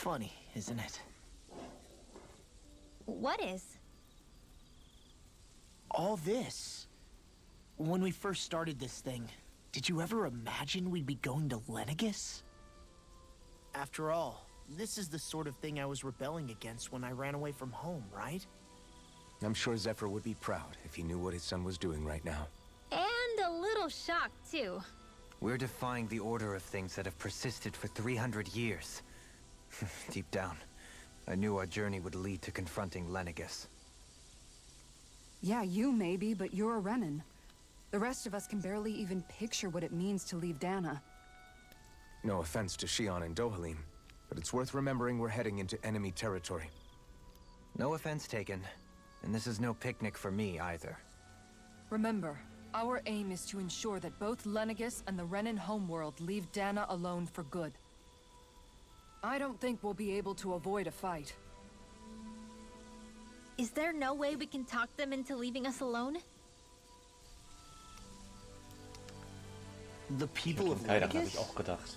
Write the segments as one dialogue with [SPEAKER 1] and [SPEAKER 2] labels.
[SPEAKER 1] Funny, isn't it?
[SPEAKER 2] What is?
[SPEAKER 1] All this. When we first started this thing, did you ever imagine we'd be going to Lenegis? After all, this is the sort of thing I was rebelling against when I ran away from home, right?
[SPEAKER 3] I'm sure Zephyr would be proud if he knew what his son was doing right now.
[SPEAKER 2] And a little shocked, too.
[SPEAKER 4] We're defying the order of things that have persisted for 300 years. Deep down, I knew our journey would lead to confronting Lenegis.
[SPEAKER 5] Yeah, you maybe, but you're a Renan. The rest of us can barely even picture what it means to leave Dana.
[SPEAKER 3] No offense to Shionne and Dohalim, but it's worth remembering we're heading into enemy territory.
[SPEAKER 4] No offense taken, and this is no picnic for me either.
[SPEAKER 5] Remember, our aim is to ensure that both Lenegis and the Renan homeworld leave Dana alone for good. I don't think we'll be able to avoid a fight.
[SPEAKER 2] Is there no way we can talk them into leaving us alone?
[SPEAKER 1] The people of
[SPEAKER 6] Daran habe ich
[SPEAKER 1] Lenegis?
[SPEAKER 6] auch gedacht.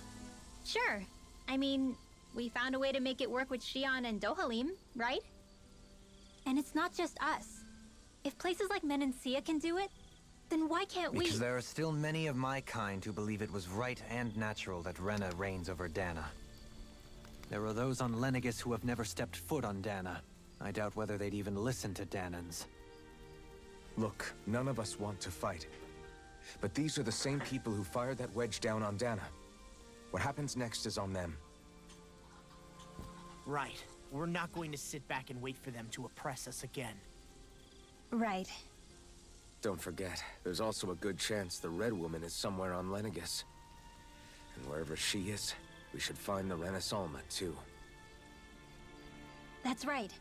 [SPEAKER 2] Sure. I mean, we found a way to make it work with Shionne and Dohalim, right? And it's not just us. If places like Menancia can do it, then why can't we?
[SPEAKER 4] Because there are still many of my kind who believe it was right and natural that Rena reigns over Dana. There are those on Lenegis who have never stepped foot on Dana. I doubt whether they'd even listen to Danans.
[SPEAKER 3] Look, none of us want to fight. But these are the same people who fired that wedge down on Dana. What happens next is on them.
[SPEAKER 1] Right. We're not going to sit back and wait for them to oppress us again.
[SPEAKER 2] Right.
[SPEAKER 3] Don't forget, there's also a good chance the Red Woman is somewhere on Lenegis. And wherever she is, we should find the Renaissance too.
[SPEAKER 2] That's right.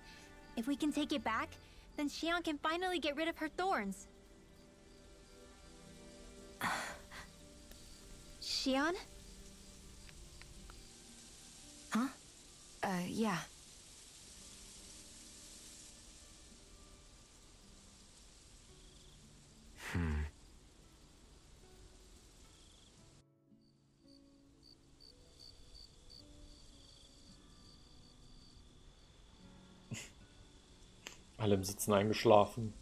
[SPEAKER 2] If we can take it back, then Shionne can finally get rid of her thorns. Shionne?
[SPEAKER 5] Huh? Yeah.
[SPEAKER 6] Alle im Sitzen eingeschlafen.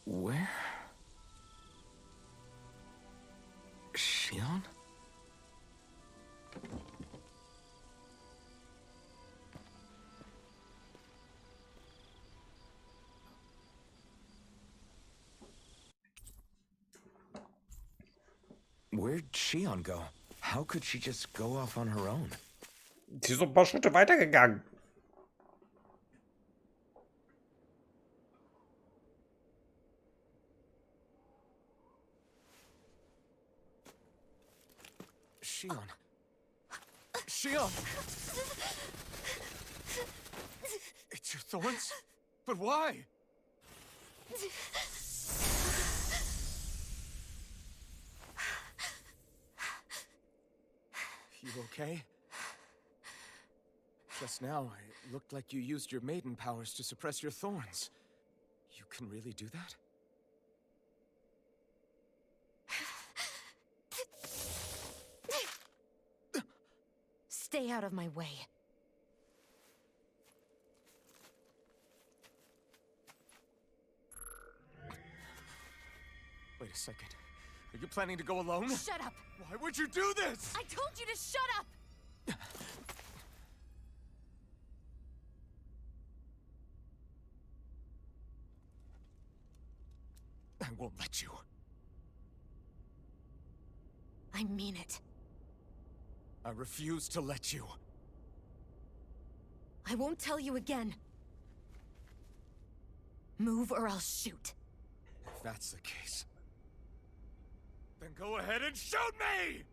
[SPEAKER 3] Where? Shionne? Where'd Shionne go? How could she just go off on her own?
[SPEAKER 6] Sie ist so ein paar Schritte weitergegangen.
[SPEAKER 3] Shionne. Shionne! It's your thorns? But why? You okay? Just now, it looked like you used your maiden powers to suppress your thorns. You can really do that?
[SPEAKER 7] Stay out of my way.
[SPEAKER 3] Wait a second. Are you planning to go alone?
[SPEAKER 7] Shut up!
[SPEAKER 3] Why would you do this?
[SPEAKER 7] I told you to shut up!
[SPEAKER 3] I won't let you.
[SPEAKER 7] I mean it.
[SPEAKER 3] I refuse to let you.
[SPEAKER 7] I won't tell you again. Move or I'll shoot.
[SPEAKER 3] If that's the case, then go ahead and shoot me!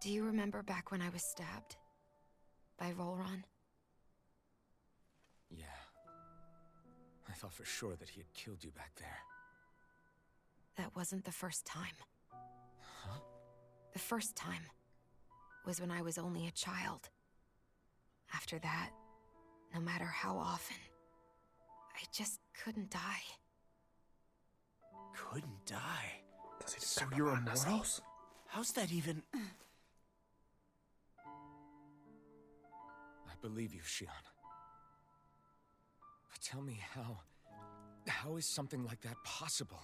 [SPEAKER 7] Do you remember back when I was stabbed? By Rolron?
[SPEAKER 3] Yeah. I thought for sure that he had killed you back there.
[SPEAKER 7] That wasn't the first time.
[SPEAKER 3] Huh?
[SPEAKER 7] The first time was when I was only a child. After that, no matter how often, I just couldn't die.
[SPEAKER 1] Couldn't die?
[SPEAKER 6] Das sieht
[SPEAKER 1] So
[SPEAKER 6] ganz
[SPEAKER 1] you're
[SPEAKER 6] anders
[SPEAKER 1] immortal?
[SPEAKER 6] aus.
[SPEAKER 1] How's that even...
[SPEAKER 3] I believe you, Shion. But tell me how... How is something like that possible?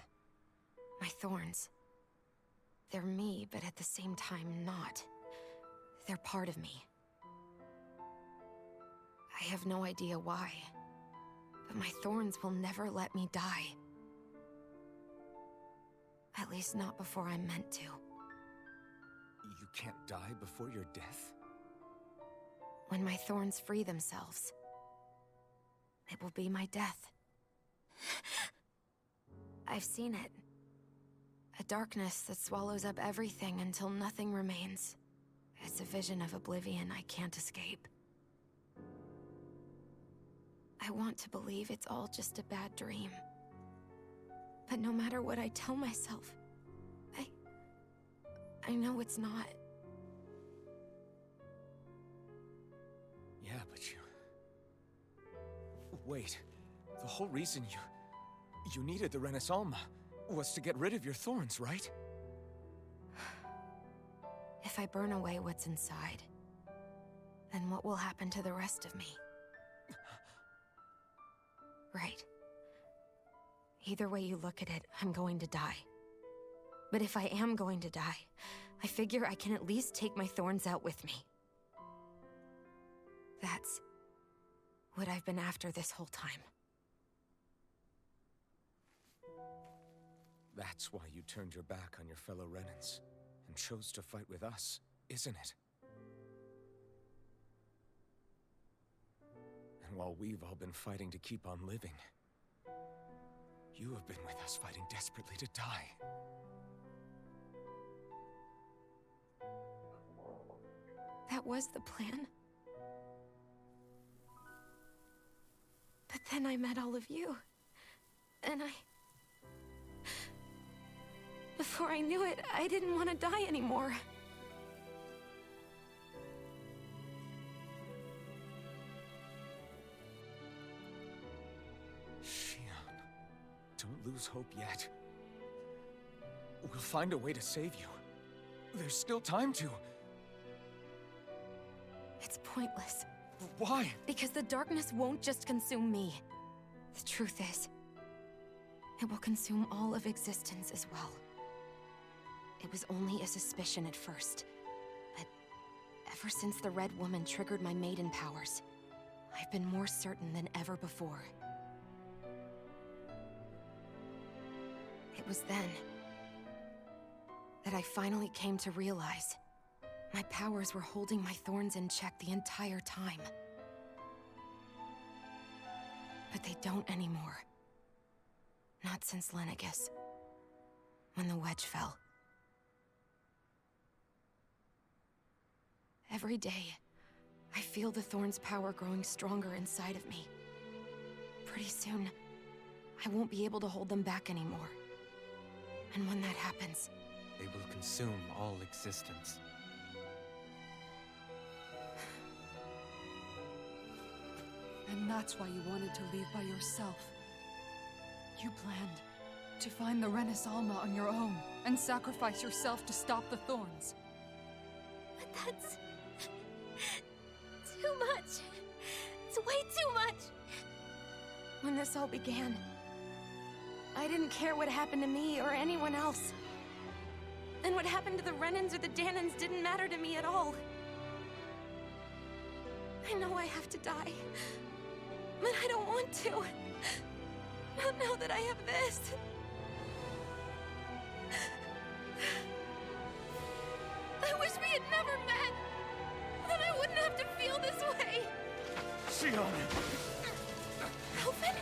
[SPEAKER 7] My thorns. They're me, but at the same time not. They're part of me. I have no idea why, but my thorns will never let me die. At least not before I'm meant to.
[SPEAKER 3] You can't die before your death?
[SPEAKER 7] When my thorns free themselves, it will be my death. I've seen it. A darkness that swallows up everything until nothing remains. It's a vision of oblivion I can't escape. I want to believe it's all just a bad dream. But no matter what I tell myself, I know it's not.
[SPEAKER 3] Yeah, but you... Wait. The whole reason you needed the Renaissance was to get rid of your thorns, right?
[SPEAKER 7] If I burn away what's inside, then what will happen to the rest of me? Right. Either way you look at it, I'm going to die. But if I am going to die, I figure I can at least take my thorns out with me. That's what I've been after this whole time.
[SPEAKER 3] That's why you turned your back on your fellow Renans and chose to fight with us, isn't it? And while we've all been fighting to keep on living, you have been with us fighting desperately to die.
[SPEAKER 7] That was the plan. But then I met all of you. And before I knew it, I didn't want to die anymore.
[SPEAKER 3] Shion, don't lose hope yet. We'll find a way to save you. There's still time to.
[SPEAKER 7] It's pointless.
[SPEAKER 3] Why?
[SPEAKER 7] Because the darkness won't just consume me. The truth is, it will consume all of existence as well. It was only a suspicion at first, but ever since the Red Woman triggered my maiden powers, I've been more certain than ever before. It was then that I finally came to realize my powers were holding my thorns in check the entire time. But they don't anymore. Not since Lenegis, when the wedge fell. Every day, I feel the thorn's power growing stronger inside of me. Pretty soon, I won't be able to hold them back anymore. And when that happens,
[SPEAKER 4] They will consume all existence.
[SPEAKER 5] And that's why you wanted to leave by yourself. You planned to find the Renaissance on your own and sacrifice yourself to stop the thorns.
[SPEAKER 2] But that's... too much. It's way too much.
[SPEAKER 7] when this all began, I didn't care what happened to me or anyone else. And what happened to the Renans or the Danans didn't matter to me at all. I know I have to die, but I don't want to. Not now that I have this. I wish we had never met. Then I wouldn't have to feel this way.
[SPEAKER 3] Shionnes!
[SPEAKER 7] Alvin?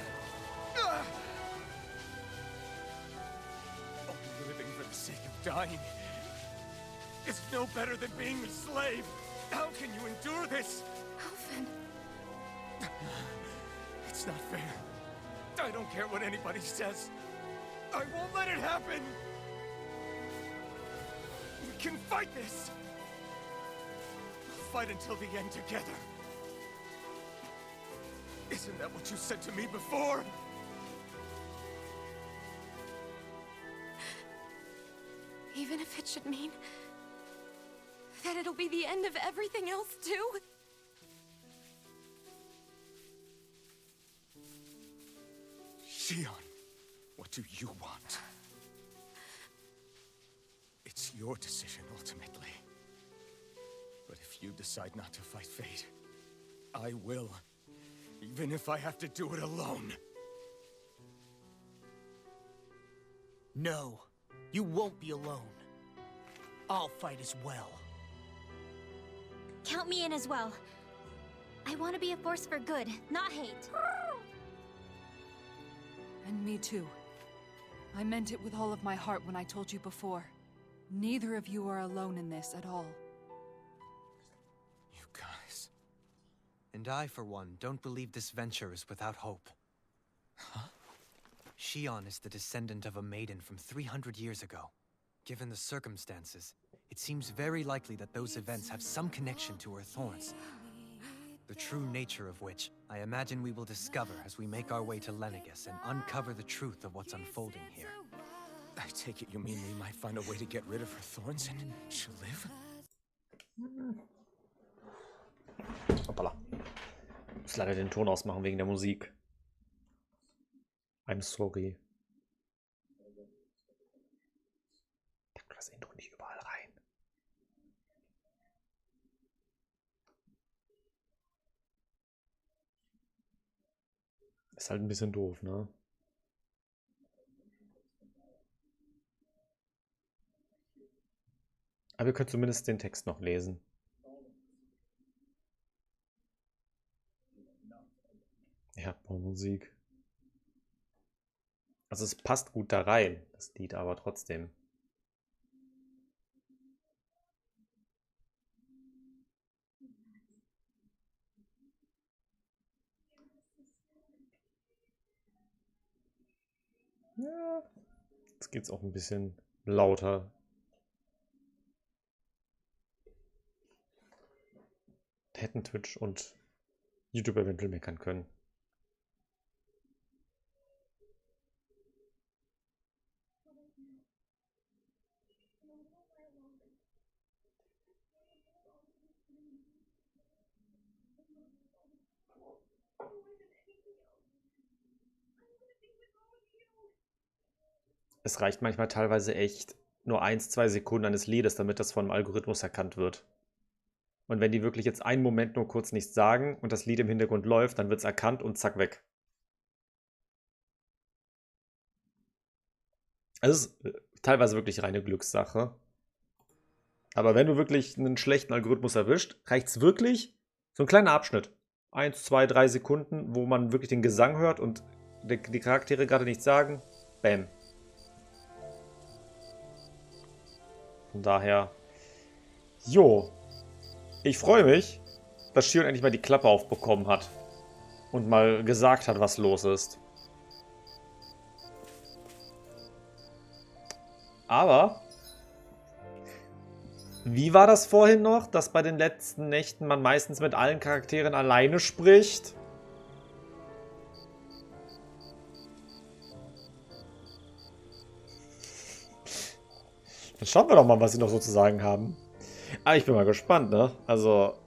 [SPEAKER 3] Only living for the sake of dying. is no better than being a slave. How can you endure this?
[SPEAKER 7] Alvin.
[SPEAKER 3] It's not fair. I don't care what anybody says. I won't let it happen. We can fight this. We'll fight until the end together. Isn't that what you said to me before?
[SPEAKER 7] Even if it should mean that it'll be the end of everything else, too?
[SPEAKER 3] Shion, what do you want? It's your decision, ultimately. But if you decide not to fight fate, I will. Even if I have to do it alone.
[SPEAKER 1] No, you won't be alone. I'll fight as well.
[SPEAKER 2] Count me in as well. I want to be a force for good, not hate.
[SPEAKER 5] And me too. I meant it with all of my heart when I told you before. Neither of you are alone in this at all.
[SPEAKER 3] You guys...
[SPEAKER 4] And I, for one, don't believe this venture is without hope.
[SPEAKER 3] Huh?
[SPEAKER 4] Shion is the descendant of a maiden from 300 years ago. Given the circumstances, it seems very likely that those events have some connection to her thorns. The true nature of which, I imagine we will discover as we make our way to Lenegis and uncover the truth of what's unfolding here.
[SPEAKER 3] I take it you mean we might find a way to get rid of her thorns and she'll live?
[SPEAKER 6] Hoppala. Ich muss leider den Ton ausmachen wegen der Musik. I'm sorry. Pack das Intro nicht überall rein. Ist halt ein bisschen doof, ne? Aber wir können zumindest den Text noch lesen. Ja, Musik. Also es passt gut da rein, das Lied, aber trotzdem. Ja, jetzt geht's auch ein bisschen lauter. Hätten Twitch und YouTube eventuell meckern können. Es reicht manchmal teilweise echt nur 1, 2 Sekunden eines Liedes, damit das vom Algorithmus erkannt wird. Und wenn die wirklich jetzt einen Moment nur kurz nichts sagen und das Lied im Hintergrund läuft, dann wird es erkannt und zack, weg. Also es ist teilweise wirklich reine Glückssache. Aber wenn du wirklich einen schlechten Algorithmus erwischt, reicht es wirklich so ein kleiner Abschnitt. 1, 2, 3 Sekunden, wo man wirklich den Gesang hört und die Charaktere gerade nichts sagen. Bam. Von daher, jo. Ich freue mich, dass Shion endlich mal die Klappe aufbekommen hat. Und mal gesagt hat, was los ist. Aber, wie war das vorhin noch, dass bei den letzten Nächten man meistens mit allen Charakteren alleine spricht? Dann schauen wir doch mal, was sie noch so zu sagen haben. Aber ich bin mal gespannt, ne? Also,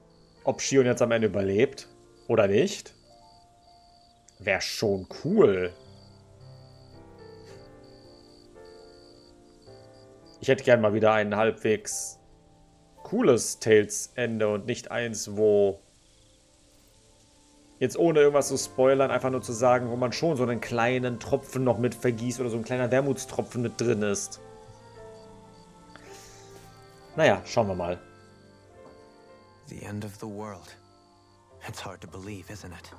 [SPEAKER 6] ob Shion jetzt am Ende überlebt oder nicht. Wäre schon cool. Ich hätte gern mal wieder ein halbwegs cooles Tales-Ende und nicht eins, wo jetzt ohne irgendwas zu spoilern, einfach nur zu sagen, wo man schon so einen kleinen Tropfen noch mit vergießt oder so ein kleiner Wermutstropfen mit drin ist. Naja, schauen wir mal.
[SPEAKER 4] The end of the world. It's hard to believe, isn't it?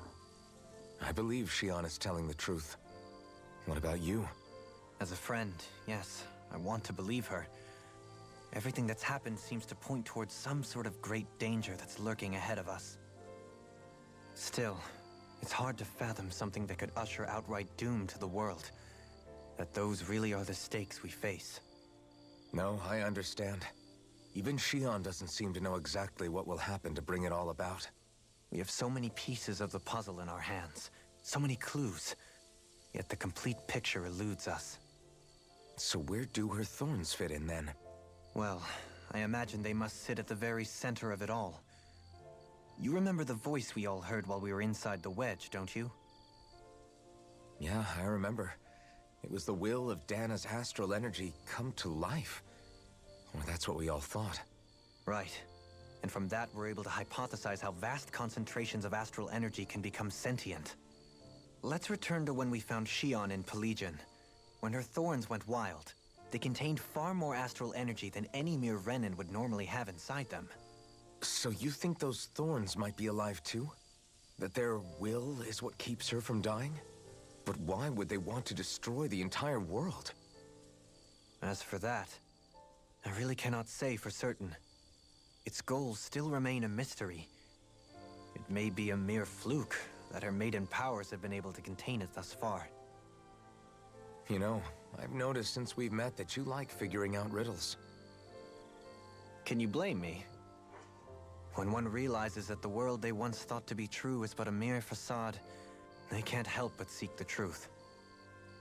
[SPEAKER 3] I believe Shionnes is telling the truth. What about you?
[SPEAKER 4] As a friend, yes, I want to believe her. Everything that's happened seems to point towards some sort of great danger that's lurking ahead of us. Still, it's hard to fathom something that could usher outright doom to the world. That those really are the stakes we face.
[SPEAKER 3] No, I understand. Even Shion doesn't seem to know exactly what will happen to bring it all about.
[SPEAKER 4] We have so many pieces of the puzzle in our hands, so many clues, yet the complete picture eludes us.
[SPEAKER 3] So where do her thorns fit in then?
[SPEAKER 4] Well, I imagine they must sit at the very center of it all. You remember the voice we all heard while we were inside the wedge, don't you?
[SPEAKER 3] Yeah, I remember. It was the will of Dana's astral energy come to life. Or that's what we all thought.
[SPEAKER 4] Right. And from that, we're able to hypothesize how vast concentrations of astral energy can become sentient. Let's return to when we found Shion in Pelagian. When her thorns went wild, they contained far more astral energy than any mere Renin would normally have inside them.
[SPEAKER 3] So you think those thorns might be alive too? That their will is what keeps her from dying? But why would they want to destroy the entire world?
[SPEAKER 4] As for that, I really cannot say for certain. Its goals still remain a mystery. It may be a mere fluke that her maiden powers have been able to contain it thus far.
[SPEAKER 3] You know, I've noticed since we've met that you like figuring out riddles.
[SPEAKER 4] Can you blame me? When one realizes that the world they once thought to be true is but a mere facade, they can't help but seek the truth.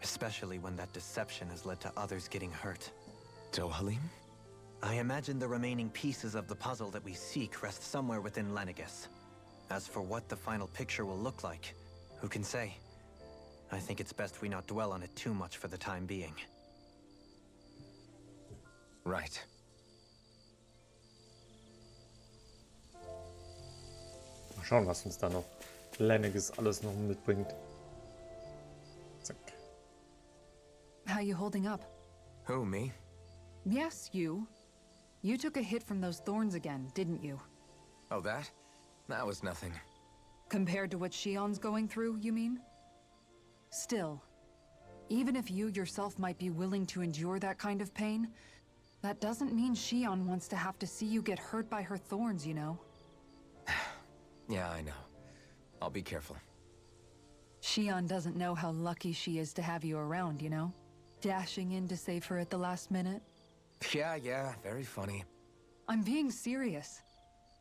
[SPEAKER 4] Especially when that deception has led to others getting hurt.
[SPEAKER 3] Dohalim?
[SPEAKER 4] I imagine the remaining pieces of the puzzle that we seek rest somewhere within Lenegis. As for what the final picture will look like, who can say? I think it's best we not dwell on it too much for the time being.
[SPEAKER 3] Right.
[SPEAKER 6] Mal schauen, was uns da noch Lenegis alles noch mitbringt. Zack.
[SPEAKER 5] How you holding up?
[SPEAKER 3] Who, me?
[SPEAKER 5] Yes, you. You took a hit from those thorns again, didn't you?
[SPEAKER 3] Oh, that? That was nothing.
[SPEAKER 5] Compared to what Shion's going through, you mean? Still, even if you yourself might be willing to endure that kind of pain, that doesn't mean Shion wants to have to see you get hurt by her thorns, you know?
[SPEAKER 3] Yeah, I know. I'll be careful.
[SPEAKER 5] Shion doesn't know how lucky she is to have you around, you know? Dashing in to save her at the last minute.
[SPEAKER 3] Yeah, very funny.
[SPEAKER 5] I'm being serious.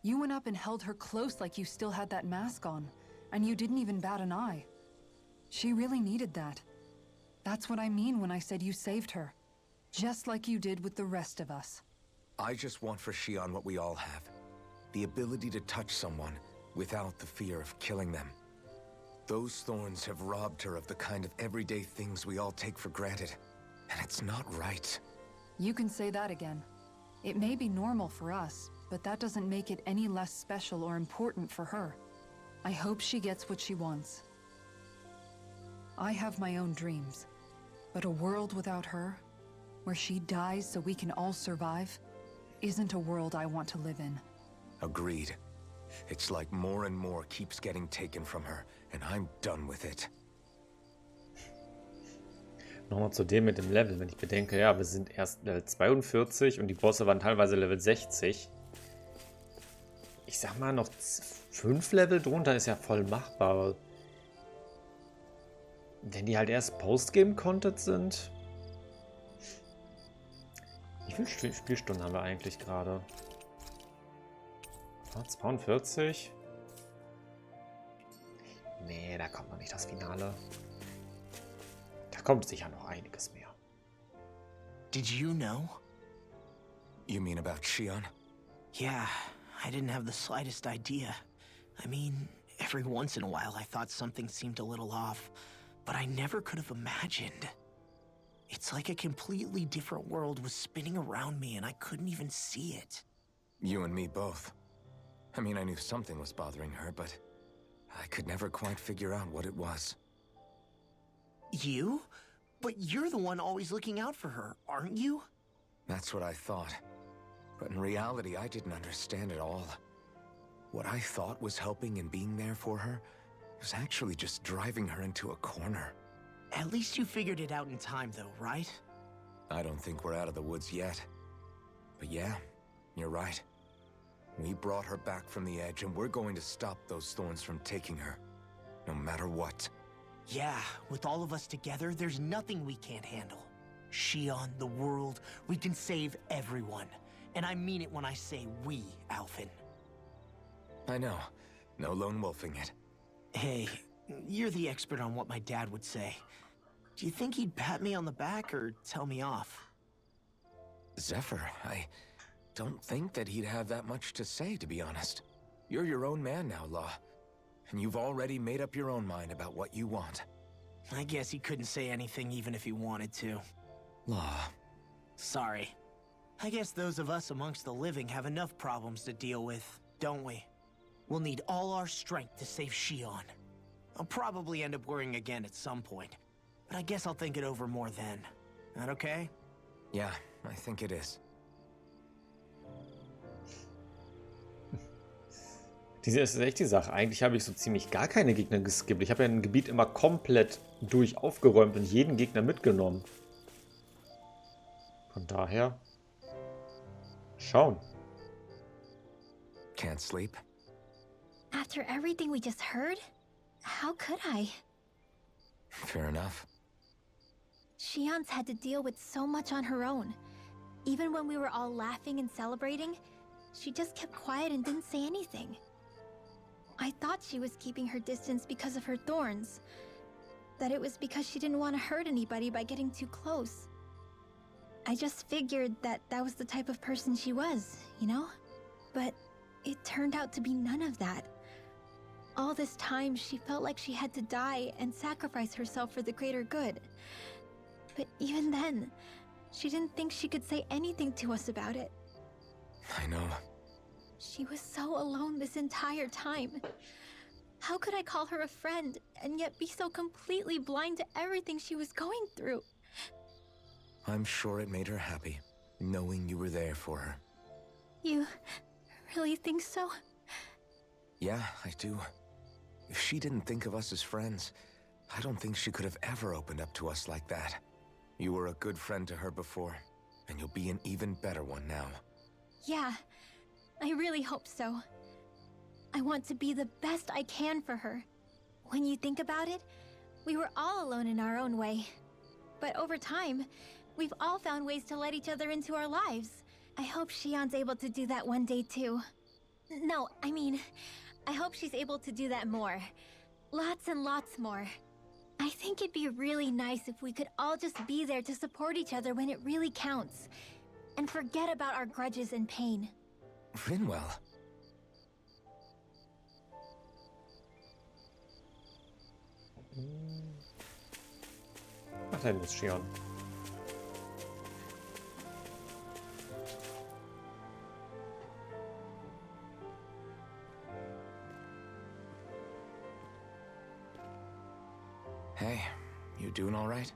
[SPEAKER 5] You went up and held her close like you still had that mask on, and you didn't even bat an eye. She really needed that. That's what I mean when I said you saved her. Just like you did with the rest of us.
[SPEAKER 3] I just want for Shion what we all have. The ability to touch someone without the fear of killing them. Those thorns have robbed her of the kind of everyday things we all take for granted. And it's not right.
[SPEAKER 5] You can say that again. It may be normal for us, but that doesn't make it any less special or important for her. I hope she gets what she wants. I have my own dreams, but a world without her, where she dies so we can all survive, isn't a world I want to live in.
[SPEAKER 3] Agreed. It's like more and more keeps getting taken from her, and I'm done with it.
[SPEAKER 6] Nochmal zu dem mit dem Level, wenn ich bedenke, ja, wir sind erst Level 42 und die Bosse waren teilweise Level 60. Ich sag mal, noch 5 Level drunter ist ja voll machbar. Wenn die halt erst Postgame-Content sind. Wie viele Spielstunden haben wir eigentlich gerade? 42? Nee, da kommt noch nicht das Finale. Da kommt sicher noch einiges mehr.
[SPEAKER 1] Did you know?
[SPEAKER 3] You mean about Shion?
[SPEAKER 1] Yeah, I didn't have the slightest idea. I mean, every once in a while I thought something seemed a little off, but I never could have imagined. It's like a completely different world was spinning around me and I couldn't even see it.
[SPEAKER 3] You and me both. I mean, I knew something was bothering her, but I could never quite figure out what it was.
[SPEAKER 1] You? But you're the one always looking out for her, aren't you?
[SPEAKER 3] That's what I thought. But in reality, I didn't understand it all. What I thought was helping and being there for her was actually just driving her into a corner.
[SPEAKER 1] At least you figured it out in time, though, right?
[SPEAKER 3] I don't think we're out of the woods yet. But yeah, you're right. We brought her back from the edge, and we're going to stop those thorns from taking her, no matter what.
[SPEAKER 1] Yeah, with all of us together, there's nothing we can't handle. Shion, the world, we can save everyone. And I mean it when I say we, Alphen.
[SPEAKER 3] I know. No lone wolfing it.
[SPEAKER 1] Hey, you're the expert on what my dad would say. Do you think he'd pat me on the back or tell me off?
[SPEAKER 3] Zephyr, I don't think that he'd have that much to say, to be honest. You're your own man now, Law. And you've already made up your own mind about what you want.
[SPEAKER 1] I guess he couldn't say anything even if he wanted to.
[SPEAKER 3] Law.
[SPEAKER 1] Sorry. I guess those of us amongst the living have enough problems to deal with, don't we? We'll need all our strength to save Shion. I'll probably end up worrying again at some point, but I guess I'll think it over more then. That okay?
[SPEAKER 3] Yeah, I think it is.
[SPEAKER 6] Diese ist echt die Sache. Eigentlich habe ich so ziemlich gar keine Gegner geskippt. Ich habe ja ein Gebiet immer komplett durch aufgeräumt und jeden Gegner mitgenommen. Von daher... Schauen.
[SPEAKER 3] Can't sleep?
[SPEAKER 2] After everything we just heard, how could I?
[SPEAKER 3] Fair enough.
[SPEAKER 2] Shionnes had to deal with so much on her own. Even when we were all laughing and celebrating, she just kept quiet and didn't say anything. I thought she was keeping her distance because of her thorns. That it was because she didn't want to hurt anybody by getting too close. I just figured that that was the type of person she was, you know? But it turned out to be none of that. All this time, she felt like she had to die and sacrifice herself for the greater good. But even then, she didn't think she could say anything to us about it.
[SPEAKER 3] I know.
[SPEAKER 2] She was so alone this entire time. How could I call her a friend and yet be so completely blind to everything she was going through?
[SPEAKER 3] I'm sure it made her happy, knowing you were there for her.
[SPEAKER 2] You really think so?
[SPEAKER 3] Yeah, I do. If she didn't think of us as friends, I don't think she could have ever opened up to us like that. You were a good friend to her before, and you'll be an even better one now.
[SPEAKER 2] Yeah, I really hope so. I want to be the best I can for her. When you think about it, we were all alone in our own way. But over time, we've all found ways to let each other into our lives. I hope Shion's able to do that one day too. No, I mean, I hope she's able to do that more. Lots and lots more. I think it'd be really nice if we could all just be there to support each other when it really counts. And forget about our grudges and pain.
[SPEAKER 3] Rinwell.
[SPEAKER 6] Ach, da hinten ist Shion.
[SPEAKER 3] Hey, you doing all right?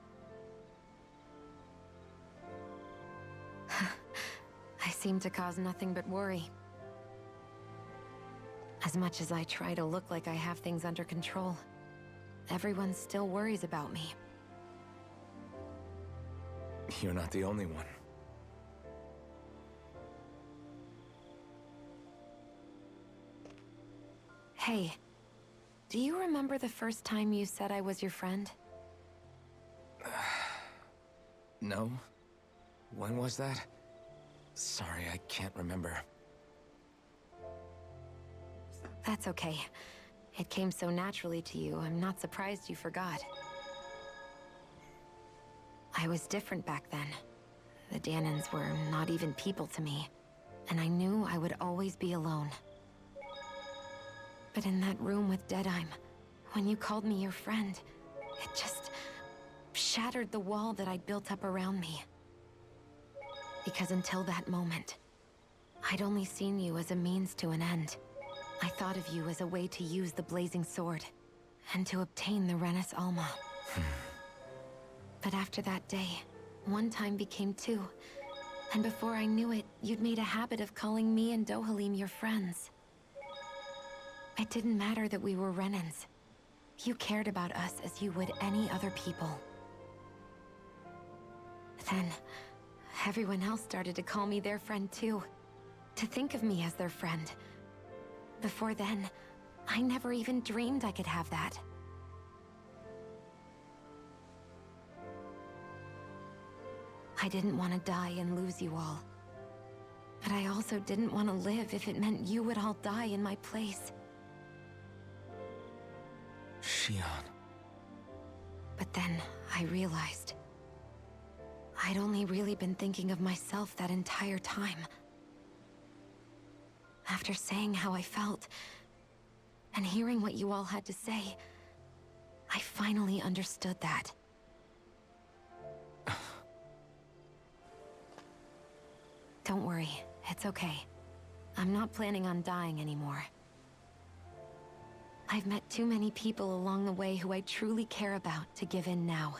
[SPEAKER 7] I seem to cause nothing but worry. As much as I try to look like I have things under control, everyone still worries about me.
[SPEAKER 3] You're not the only one.
[SPEAKER 7] Hey, do you remember the first time you said I was your friend?
[SPEAKER 3] No? When was that? Sorry, I can't remember.
[SPEAKER 7] That's okay. It came so naturally to you, I'm not surprised you forgot. I was different back then. The Danans were not even people to me, and I knew I would always be alone. But in that room with Deadheim, when you called me your friend, it just shattered the wall that I'd built up around me. Because until that moment, I'd only seen you as a means to an end. I thought of you as a way to use the blazing sword, and to obtain the Renis Alma. But after that day, one time became two, and before I knew it, you'd made a habit of calling me and Dohalim your friends. It didn't matter that we were Renans. You cared about us as you would any other people. Then, everyone else started to call me their friend too. To think of me as their friend. Before then, I never even dreamed I could have that. I didn't want to die and lose you all. But I also didn't want to live if it meant you would all die in my place.
[SPEAKER 3] Shion.
[SPEAKER 7] But then I realized I'd only really been thinking of myself that entire time. After saying how I felt, and hearing what you all had to say, I finally understood that. Don't worry, it's okay. I'm not planning on dying anymore. I've met too many people along the way who I truly care about to give in now.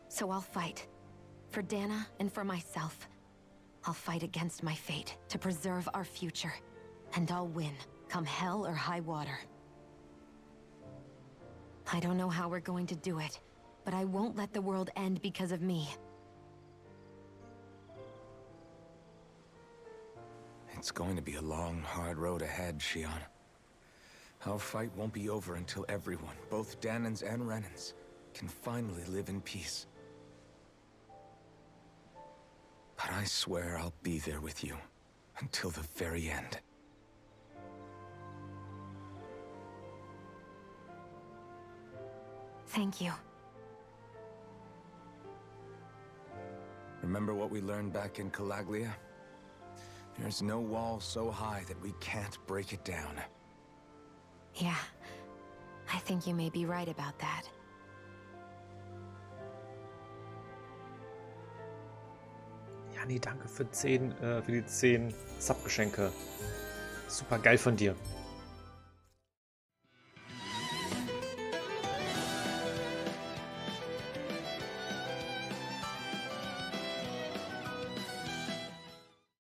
[SPEAKER 7] So I'll fight. For Dana and for myself. I'll fight against my fate to preserve our future. And I'll win, come hell or high water. I don't know how we're going to do it, but I won't let the world end because of me.
[SPEAKER 3] It's going to be a long, hard road ahead, Shion. Our fight won't be over until everyone, both Danans and Renans, can finally live in peace. But I swear I'll be there with you, until the very end.
[SPEAKER 7] Thank you.
[SPEAKER 3] Remember what we learned back in Calaglia? There's no wall so high that we can't break it down.
[SPEAKER 7] Yeah, I think you may be right about that.
[SPEAKER 6] Jani, danke für die 10 Subgeschenke. Super geil von dir.